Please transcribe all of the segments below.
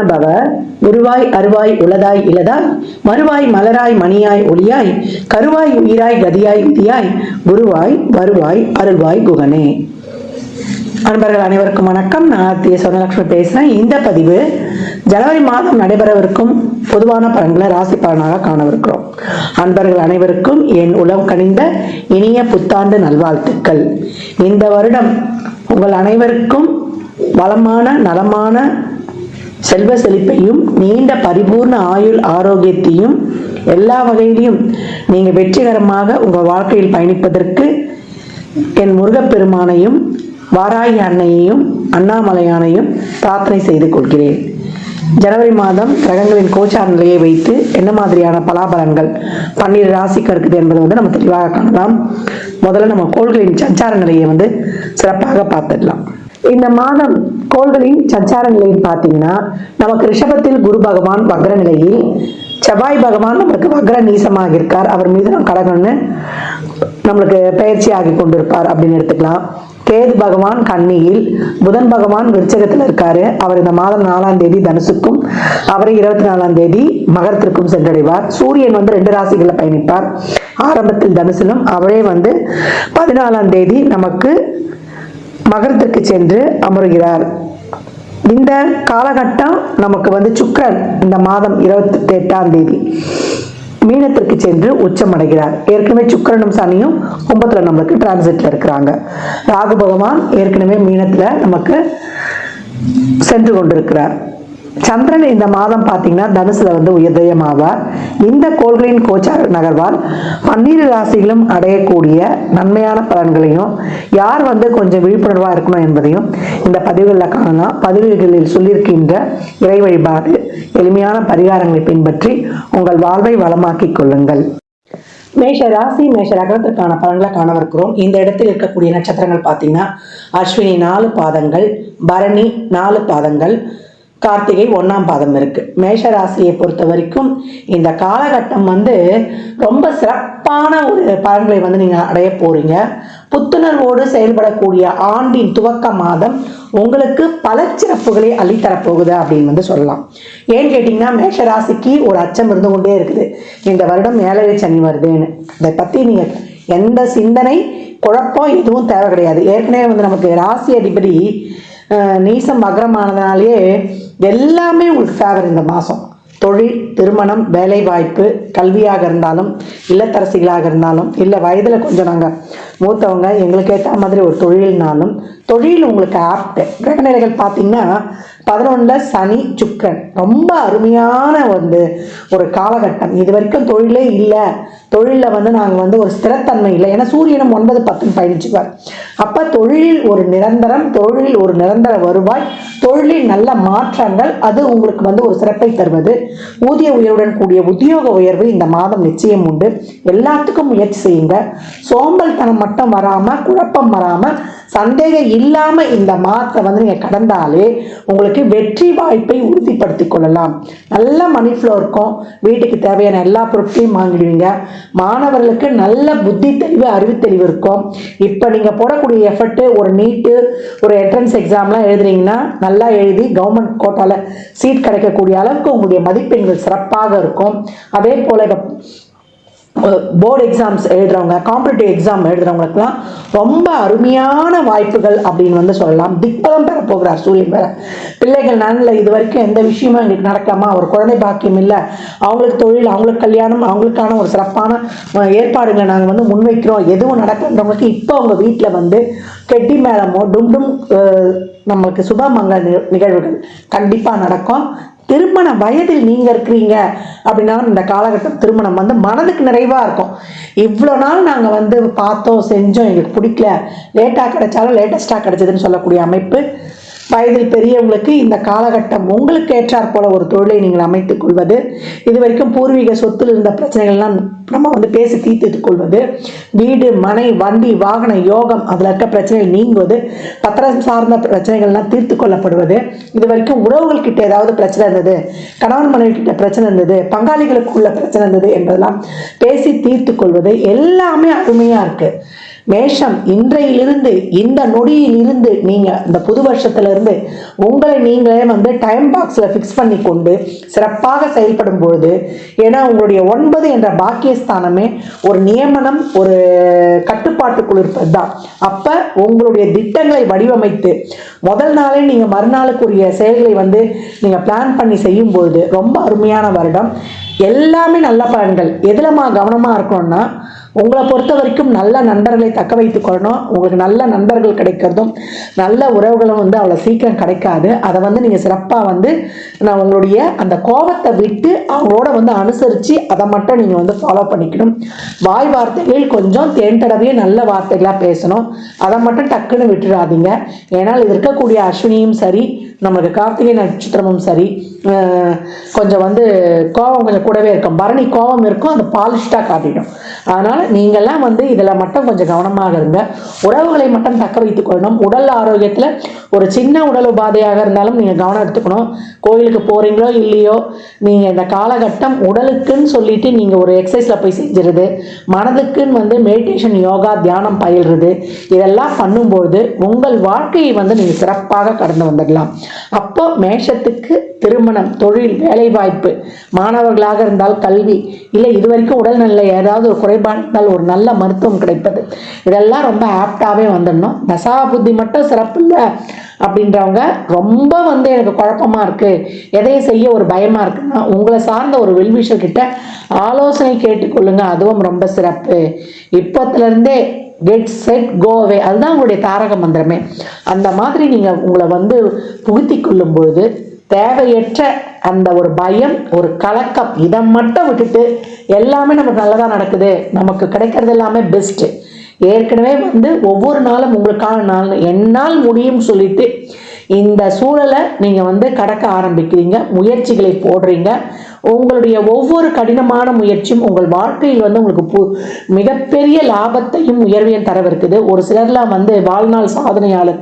வாழ்பவர் உருவாய் அருவாய் உளதாய் இலதாய் மறுவாய் மலராய் மணியாய் ஒளியாய் கருவாய் உயிராய் கதியாய் விதியாய் குருவாய் வருவாய் அருள்வாய் குகனே. அன்பர்கள் அனைவருக்கும் வணக்கம். நான் ஆர்த்திய சொர்ணலட்சுமி பேசுறேன். இந்த பதிவு ஜனவரி மாதம் நடைபெறவிருக்கும் பொதுவான பலன்களை ராசி பலனாக காணவிருக்கிறோம். அன்பர்கள் அனைவருக்கும் என் உளம் கனிந்த இனிய புத்தாண்டு நல்வாழ்த்துக்கள். இந்த வருடம் உங்கள் அனைவருக்கும் வளமான நலமான செல்வ செழிப்பையும் நீண்ட பரிபூர்ண ஆயுள் ஆரோக்கியத்தையும் எல்லா வகையிலையும் நீங்க வெற்றிகரமாக உங்கள் வாழ்க்கையில் பயணிப்பதற்கு என் முருகப்பெருமானையும் வாராகி அன்னையையும் அண்ணாமலையானையும் பிரார்த்தனை செய்து கொள்கிறேன். ஜனவரி மாதம் கிரகங்களின் கோச்சார நிலையை வைத்து என்ன மாதிரியான பலாபலன்கள் 12 ராசிக்கு இருக்குது என்பதை நம்ம தெளிவாக காணலாம். முதல்ல நம்ம கோள்களின் சஞ்சார நிலையை சிறப்பாக பார்த்துடலாம். இந்த மாதம் கோள்களின் சஞ்சார நிலையில் பார்த்தீங்கன்னா நமக்கு ரிஷபத்தில் குரு பகவான் வக்ர நிலையில், செவ்வாய் பகவான் நம்மளுக்கு வக்ர நீசமாக இருக்கார். அவர் மீது நம்ம கடகம்னு நம்மளுக்கு பயிற்சி ஆகி கொண்டிருப்பார் அப்படின்னு எடுத்துக்கலாம். கேது பகவான் கன்னியில், புதன் பகவான் விருச்சகத்தில் இருக்காரு. அவர் இந்த மாதம் 4ஆம் தேதி தனுசுக்கும் அவரை 24ஆம் தேதி மகரத்திற்கும் சென்றடைவார். சூரியன் 2 ராசிகளில் பயணிப்பார். ஆரம்பத்தில் தனுசிலும் அவரே 14ஆம் தேதி நமக்கு மகரத்திற்கு சென்று அமருகிறார். இந்த காலகட்டம் நமக்கு சுக்கிரன் இந்த மாதம் 28ஆம் தேதி மீனத்திற்கு சென்று உச்சமடைகிறார். ஏற்கனவே சுக்கிரனும் சனியும் கும்பத்துல நமக்கு டிரான்சிட்ல இருக்கிறாங்க. ராகு பகவான் ஏற்கனவே மீனத்துல நமக்கு சென்று கொண்டிருக்கிறார். சந்திரன் இந்த மாதம் பார்த்தீங்கன்னா தனுசுல உதயமாவார். இந்த கோள்களின் கோச்சார நகர்வால் 12 ராசிகளும் அடையக்கூடிய நன்மையான பலன்களையும் யார் கொஞ்சம் விழிப்புணர்வா இருக்கணும் என்பதையும் இந்த பதிவுகளில் காணலாம். பதிவுகளில் சொல்லியிருக்கின்ற இறை வழிபாடு எளிமையான பரிகாரங்களை பின்பற்றி உங்கள் வாழ்வை வளமாக்கிக் கொள்ளுங்கள். மேஷ ராசி மேஷ ரகத்திற்கான பலன்களை காணவிருக்கிறோம். இந்த இடத்தில் இருக்கக்கூடிய நட்சத்திரங்கள் பார்த்தீங்கன்னா அஸ்வினி 4 பாதங்கள், பரணி 4 பாதங்கள், கார்த்திகை 1ஆம் பாதம் இருக்கு. மேஷ ராசியை பொறுத்த வரைக்கும் இந்த காலகட்டம் ரொம்ப சிறப்பான ஒரு பலன்களை நீங்க அடைய போறீங்க. புத்துணர்வோடு செயல்படக்கூடிய ஆண்டின் துவக்க மாதம் உங்களுக்கு பல சிறப்புகளை அள்ளித்தரப்போகுது அப்படின்னு சொல்லலாம். ஏன்னு கேட்டீங்கன்னா மேஷ ராசிக்கு ஒரு அச்சம் இருந்து கொண்டே இருக்குது. இந்த வருடம் ஏழரை சனி வருதுன்னு அதை பத்தி நீங்க எந்த சிந்தனை குழப்பம் எதுவும் தேவை கிடையாது. ஏற்கனவே நமக்கு ராசி அதிபதி நீசம் மகரமானதுனாலேயே எல்லாமே உங்களுக்கு ஃபேவர். இந்த மாதம் தொழில், திருமணம், வேலை வாய்ப்பு, கல்வியாக இருந்தாலும், இல்லத்தரசிகளாக இருந்தாலும், இல்லை வயதில் கொஞ்சம் நாங்கள் மூத்தவங்க எங்களுக்கு ஏற்ற மாதிரி ஒரு தொழில்னாலும் தொழில் உங்களுக்கு ஆப்ட். கிரகநிலைகள் பார்த்தீங்கன்னா 11 சனி சுக்கிரன் ரொம்ப அருமையான ஒரு காலகட்டம். இது வரைக்கும் தொழிலே இல்லை, தொழிலில் நாங்கள் ஒரு ஸ்திரத்தன்மை இல்லை. ஏன்னா சூரியனும் 9, 10 பயணிச்சுவார். அப்போ தொழிலில் ஒரு நிரந்தரம், தொழிலில் ஒரு நிரந்தர வருவாய், தொழிலில் நல்ல மாற்றங்கள், அது உங்களுக்கு ஒரு சிறப்பை தருவது. ஊதிய உயர்வுடன் கூடிய உத்தியோக உயர்வு இந்த மாதம் நிச்சயம் உண்டு. எல்லாத்துக்கும் முயற்சி செய்யுங்க. சோம்பல்தனம் மட்டும் வராமல், குழப்பம் வராமல், சந்தேகம் இல்லாம இந்த மாதத்தை நீங்க கடந்தாலே உங்களுக்கு வெற்றி வாய்ப்பை உறுதிப்படுத்தி கொள்ளலாம். நல்ல மணி ஃப்ளோ இருக்கும். வீட்டுக்கு தேவையான எல்லா பொருட்களையும் வாங்கிடுவீங்க. மாணவர்களுக்கு நல்ல புத்தி தெளிவு, அறிவுத்தெளிவு இருக்கும். இப்ப நீங்க போடக்கூடிய எஃபர்ட், ஒரு நீட்டு, ஒரு என்ட்ரன்ஸ் எக்ஸாம்லாம் எழுதுறீங்கன்னா நல்லா எழுதி கவர்மெண்ட் கோட்டால சீட் கிடைக்கக்கூடிய அளவுக்கு உங்களுடைய மதிப்பெண்கள் சிறப்பாக இருக்கும். அதே போல போர்டு எக்ஸாம்ஸ் எழுதுறவங்க, காம்படிட்டிவ் எக்ஸாம் எழுதுறவங்களுக்குலாம் ரொம்ப அருமையான வாய்ப்புகள் அப்படின்னு சொல்லலாம். திக்பலம் பெற போகிறார் சூரியன் வேற. பிள்ளைகள் நலனில் இது வரைக்கும் எந்த விஷயமும் எங்களுக்கு நடக்காம, ஒரு குழந்தை பாக்கியம் இல்லை, அவங்களுக்கு தொழில், அவங்களுக்கு கல்யாணம், அவங்களுக்கான ஒரு சிறப்பான ஏற்பாடுகளை நாங்கள் முன்வைக்கிறோம், எதுவும் நடக்கிறவங்களுக்கு இப்போ அவங்க வீட்டில் கெட்டி மேளமோ டும் நம்மளுக்கு சுபமங்க நிகழ்வுகள் கண்டிப்பாக நடக்கும். திருமண வயதில் நீங்க இருக்கிறீங்க அப்படின்னா இந்த காலகட்டம் திருமணம் மனதுக்கு நிறைவா இருக்கும். இவ்வளோ நாள் நாங்க பார்த்தோம், செஞ்சோம், எங்களுக்கு பிடிக்கல, லேட்டா கிடைச்சாலும் லேட்டஸ்டா கிடைச்சதுன்னு சொல்லக்கூடிய அமைப்பு. வயதில் பெரியவங்களுக்கு இந்த காலகட்டம் உங்களுக்கு ஏற்றாற் போல ஒரு தொழிலை நீங்கள் அமைத்துக் கொள்வது, இது வரைக்கும் பூர்வீக சொத்தில் இருந்த பிரச்சனைகள்லாம் நம்ம பேசி தீர்த்து கொள்வது, வீடு, மனை, வண்டி, வாகன யோகம், அதில் இருக்க பிரச்சனைகள் நீங்குவது, பத்திரம் சார்ந்த பிரச்சனைகள்லாம் தீர்த்து கொள்ளப்படுவது, இது வரைக்கும் உறவுகள் கிட்ட ஏதாவது பிரச்சனை இருந்தது, கணவன் மனைவி கிட்ட பிரச்சனை இருந்தது, பங்காளிகளுக்குள்ள பிரச்சனை இருந்தது என்பதெல்லாம் பேசி தீர்த்து கொள்வது, எல்லாமே அருமையா இருக்கு. மேஷம் இன்றையிலிருந்து இந்த நொடியிலிருந்து நீங்க இந்த புது வருஷத்துல இருந்து உங்களை நீங்களே வந்து டைம் பாக்ஸ்ல ஃபிக்ஸ் பண்ணி கொண்டு சிறப்பாக செயல்படும் பொழுது, ஏன்னா உங்களுடைய 9 என்ற பாக்கியஸ்தானமே ஒரு நியமனம், ஒரு கட்டுப்பாட்டுக்குள் இருப்பது தான். அப்ப உங்களுடைய திட்டங்களை வடிவமைத்து முதல் நாளே நீங்க மறுநாளுக்குரிய செயல்களை வந்து நீங்க பிளான் பண்ணி செய்யும் பொழுது ரொம்ப அருமையான வருடம். எல்லாமே நல்ல பலன்கள். எதுலமா கவனமா இருக்கணும்னா, உங்களை பொறுத்த வரைக்கும் நல்ல நண்பர்களை தக்க வைத்துக் கொள்ளணும். உங்களுக்கு நல்ல நண்பர்கள் கிடைக்கிறதும் நல்ல உறவுகளும் வந்து அவ்வளோ சீக்கிரம் கிடைக்காது. அதை வந்து நீங்கள் சிறப்பாக வந்து நான் உங்களுடைய அந்த கோபத்தை விட்டு அவங்களோட வந்து அனுசரித்து அதை மட்டும் நீங்கள் வந்து ஃபாலோ பண்ணிக்கணும். வாய் வார்த்தைகள் கொஞ்சம் தேன் தடவையே நல்ல வார்த்தைகளாக பேசணும். அதை மட்டும் டக்குன்னு விட்டுடாதீங்க. ஏன்னால் இது இருக்கக்கூடிய அஸ்வினியும் சரி, நமக்கு கார்த்திகை நட்சத்திரமும் சரி, கொஞ்சம் வந்து கோபம் கொஞ்சம் கூடவே இருக்கும். பரணி கோபம் இருக்கும், அது பாலிஷ்டாக காட்டிடும். அதனால் நீங்கள்லாம் வந்து இதில் மட்டும் கொஞ்சம் கவனமாக இருங்க. உறவுகளை மட்டும் தக்க வைத்துக் கொள்ளணும். உடல் ஆரோக்கியத்தில் ஒரு சின்ன உடல் உபாதையாக இருந்தாலும் நீங்கள் கவனம் எடுத்துக்கணும். கோயிலுக்கு போகிறீங்களோ இல்லையோ, நீங்கள் இந்த காலகட்டம் உடலுக்குன்னு சொல்லிட்டு நீங்கள் ஒரு எக்ஸசைஸில் போய் செஞ்சுருது, மனதுக்குன்னு வந்து மெடிடேஷன், யோகா, தியானம் பயில்றது, இதெல்லாம் பண்ணும்போது உங்கள் வாழ்க்கையை வந்து நீங்கள் சிறப்பாக கடந்து வந்துடலாம். அப்போ மேஷத்துக்கு திருமணம், தொழில், வேலைவாய்ப்பு, மாணவர்களாக இருந்தால் கல்வி, இல்லை இது வரைக்கும் உடல்நிலை ஏதாவது ஒரு குறைபாடு இருந்தால் ஒரு நல்ல மருத்துவம் கிடைப்பது, இதெல்லாம் ரொம்ப ஆப்டாகவே வந்துடணும். தசா புத்தி மட்டும் சிறப்பு இல்லை அப்படின்றவங்க ரொம்ப வந்து எனக்கு குழப்பமா இருக்கு, எதையும் செய்ய ஒரு பயமா இருக்குன்னா உங்களை சார்ந்த ஒரு வெல்விஷர் கிட்ட ஆலோசனை கேட்டுக்கொள்ளுங்க. அதுவும் ரொம்ப சிறப்பு. இப்போத்துலேருந்தே கெட் செட் கோ அவே, அதுதான் உங்களுடைய தாரக மந்திரமே. அந்த மாதிரி நீங்கள் உங்களை வந்து புகுத்தி கொள்ளும் பொழுது தேவையற்ற அந்த ஒரு பயம், ஒரு கலக்கம், இதை மட்டும் விட்டுட்டு எல்லாமே நமக்கு நல்லதாக நடக்குது, நமக்கு கிடைக்கிறது எல்லாமே பெஸ்ட்டு. ஏற்கனவே வந்து ஒவ்வொரு நாளும் உங்களுக்கான நாள் என்னால் முடியும் சொல்லிட்டு இந்த சூழலை நீங்கள் வந்து கடக்க ஆரம்பிக்கிறீங்க, முயற்சிகளை போடுறீங்க. உங்களுடைய ஒவ்வொரு கடினமான முயற்சியும் உங்கள் வாழ்க்கையில் வந்து உங்களுக்கு மிகப்பெரிய லாபத்தையும் உயர்வையும் தரவிருக்குது. ஒரு சிலர்லாம் வந்து வாழ்நாள் சாதனையாளர்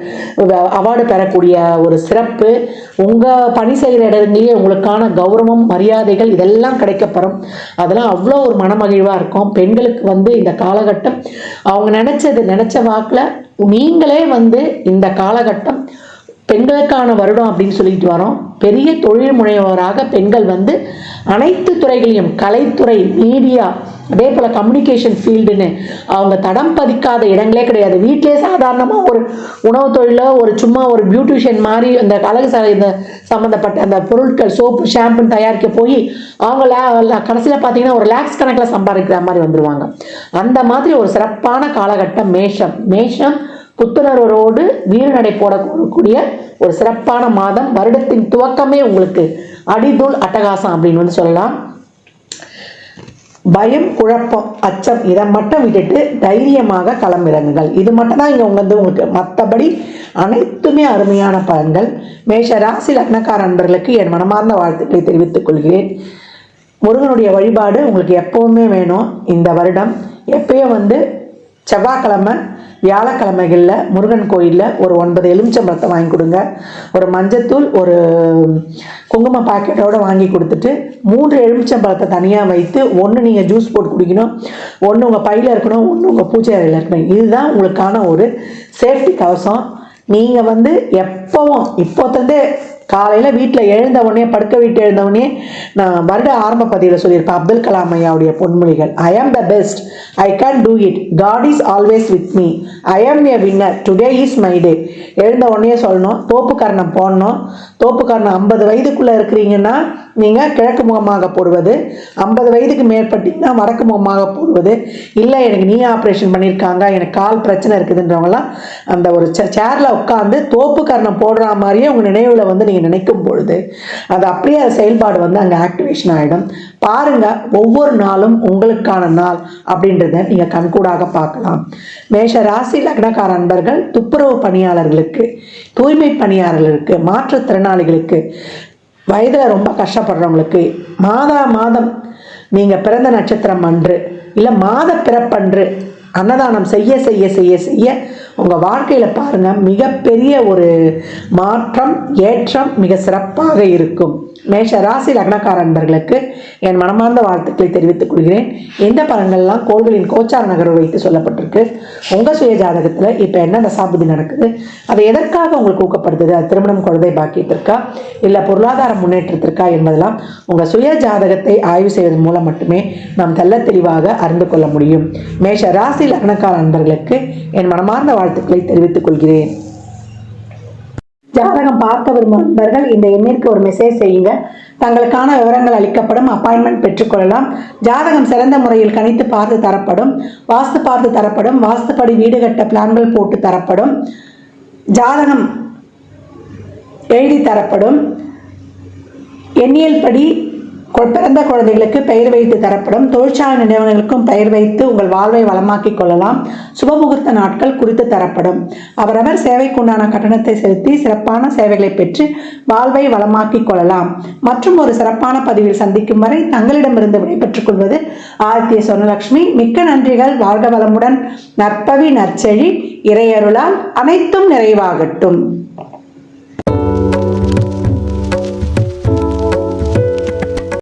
அவார்டு பெறக்கூடிய ஒரு சிறப்பு, உங்கள் பணி செய்கிற இடத்துலேயே உங்களுக்கான கௌரவம், மரியாதைகள் இதெல்லாம் கிடைக்கப்பெறும். அதெல்லாம் அவ்வளோ ஒரு மனமகிழ்வாக இருக்கும். பெண்களுக்கு வந்து இந்த காலகட்டம் அவங்க நினச்ச வாக்கில் நீங்களே வந்து இந்த காலகட்டம் பெண்களுக்கான வருடம் அப்படின்னு சொல்லிட்டு வரோம். பெரிய தொழில் முனைவோராக பெண்கள் வந்து அனைத்து துறைகளையும், கலைத்துறை, மீடியா, அதே போல் கம்யூனிகேஷன் ஃபீல்டுன்னு அவங்க தடம் பதிக்காத இடங்களே கிடையாது. வீட்டிலே சாதாரணமாக ஒரு உணவு தொழிலோ, ஒரு சும்மா ஒரு பியூட்டிஷியன் மாதிரி அந்த அழகு இந்த சம்மந்தப்பட்ட அந்த பொருட்கள், சோப்பு, ஷாம்புன்னு தயாரிக்க போய் அவங்க கடைசியில் பார்த்தீங்கன்னா ஒரு லேக்ஸ் கணக்கில் சம்பாதிக்கிற மாதிரி வந்துடுவாங்க. அந்த மாதிரி ஒரு சிறப்பான காலகட்டம் மேஷம் புத்துணர்வோடு வீரநடை போடக்கூடிய ஒரு சிறப்பான மாதம். வருடத்தின் துவக்கமே உங்களுக்கு அடிதூள் அட்டகாசம் அப்படின்னு வந்து சொல்லலாம். பயம், குழப்பம், அச்சம் இதை மட்டும் விட்டுட்டு தைரியமாக களமிறங்குங்கள். இது மட்டும் தான் இங்கே உங்களுக்கு. மற்றபடி அனைத்துமே அருமையான பலன்கள். மேஷ ராசி லக்னக்கார நண்பர்களுக்கு என் மனமார்ந்த வாழ்த்துக்களை தெரிவித்துக் கொள்கிறேன். முருகனுடைய வழிபாடு உங்களுக்கு எப்பவுமே வேணும். இந்த வருடம் எப்பயும் வந்து செவ்வாய்க்கிழமை, வியாழக்கிழமைகளில் முருகன் கோயிலில் ஒரு 9 எலுமிச்சம்பழத்தை வாங்கி கொடுங்க. ஒரு மஞ்சத்தூள், ஒரு குங்கும பாக்கெட்டோடு வாங்கி கொடுத்துட்டு 3 எலுமிச்சம்பழத்தை தனியாக வைத்து, ஒன்று நீங்கள் ஜூஸ் போட்டு குடிக்கணும், ஒன்று உங்கள் பையில் இருக்கணும், ஒன்று உங்கள் பூஜை அறையில் இருக்கணும். இதுதான் உங்களுக்கான ஒரு சேஃப்டி கவசம். நீங்கள் வந்து எப்போவும் இப்போத்தந்தே காலையில் வீட்டில் எழுந்த உடனே, படுக்க வீட்டு எழுந்த உடனே நான் வருட ஆரம்ப பதிவில் சொல்லியிருப்பேன் அப்துல் கலாம் ஐயாவுடைய பொன்மொழிகள். I am the best, I can do it, God is always with me, I am a winner, today is my day. எழுந்த உடனே சொல்லணும். தோப்புக்கரணம் போடணும். தோப்புக்கரணம் 50 வயதுக்குள்ளே இருக்கிறீங்கன்னா நீங்கள் கிழக்கு முகமாக போடுவது, 50 வயதுக்கு மேற்பட்டீங்கன்னா வடக்கு முகமாக போடுவது. இல்லை எனக்கு நீ ஆப்ரேஷன் பண்ணியிருக்காங்க, எனக்கு கால் பிரச்சனை இருக்குதுன்றவங்களாம் அந்த ஒரு சேரில் உட்காந்து தோப்புக்கரணம் போடுற மாதிரியே உங்கள் நினைவில் வந்து நீங்கள் நினைக்கும் பொழுது அது அப்படியே செயல்பாடு வந்து அங்கே ஆக்டிவேஷன் ஆகிடும். பாருங்கள், ஒவ்வொரு நாளும் உங்களுக்கான நாள் அப்படின்றத நீங்கள் கண்கூடாக பார்க்கலாம். மேஷ ராசி லக்னக்கார நண்பர்கள், துப்புரவு பணியாளர்களுக்கு, தூய்மை பணியாளர்களுக்கு, மாற்றுத்திறனாளிகளுக்கு, வயதில் ரொம்ப கஷ்டப்படுறவங்களுக்கு, மாதம் நீங்கள் பிறந்த நட்சத்திரம் அன்று இல்லை மாத பிறப்பன்று அன்னதானம் செய்ய செய்ய செய்ய செய்ய உங்கள் வாழ்க்கையில் பாருங்கள் மிகப்பெரிய ஒரு மாற்றம், ஏற்றம் மிக சிறப்பாக இருக்கும். மேஷ ராசி லக்னக்கார அன்பர்களுக்கு என் மனமார்ந்த வாழ்த்துக்களை தெரிவித்துக் கொள்கிறேன். எந்த பலன்கள்லாம் கோள்களின் கோச்சார நகர்வு வைத்து சொல்லப்பட்டிருக்கு, உங்க சுய ஜாதகத்துல இப்ப என்ன தசாபுதி நடக்குது, அது எதற்காக உங்களுக்கு ஊக்கப்படுத்துது, அது திருமணம், குழந்தை பாக்கியத்திற்கா இல்ல பொருளாதார முன்னேற்றத்திற்கா என்பதெல்லாம் உங்க சுய ஜாதகத்தை ஆய்வு செய்வதன் மூலம் மட்டுமே நாம் தெள்ள தெளிவாக அறிந்து கொள்ள முடியும். மேஷ ராசி லக்னக்கார அன்பர்களுக்கு என் மனமார்ந்த வாழ்த்துக்களை தெரிவித்துக் கொள்கிறேன். ஜாதகம் பார்க்க விரும்பும் நண்பர்கள் இந்த எண்ணிற்கு ஒரு மெசேஜ் செய்யுங்க. தங்களுக்கான விவரங்கள் அளிக்கப்படும். அப்பாயின்மெண்ட் பெற்றுக்கொள்ளலாம். ஜாதகம் சிறந்த முறையில் கணித்து பார்த்து தரப்படும். வாஸ்து பார்த்து தரப்படும். வாஸ்துப்படி வீடு கட்ட பிளான்கள் போட்டு தரப்படும். ஜாதகம் எழுதி தரப்படும். எண்ணியல் படி பிறந்த குழந்தைகளுக்கு பெயர் வைத்து தரப்படும். தொழிற்சாலை நிறுவனங்களுக்கும் பெயர் வைத்து உங்கள் வாழ்வை வளமாக்கிக் கொள்ளலாம். சுபமுகூர்த்த நாட்கள் குறித்து தரப்படும். அவரவர் சேவைக்குண்டான கட்டணத்தை செலுத்தி சிறப்பான சேவைகளை பெற்று வாழ்வை வளமாக்கிக் கொள்ளலாம். மற்றும் ஒரு சிறப்பான பதிவில் சந்திக்கும் வரை தங்களிடமிருந்து விடைபெற்றுக் கொள்வது ஆதித்ய சொர்ணலட்சுமி. மிக்க நன்றிகள். வாழ்க வளமுடன். நற்பவி நற்செழி இறையருளால் அனைத்தும் நிறைவாகட்டும்.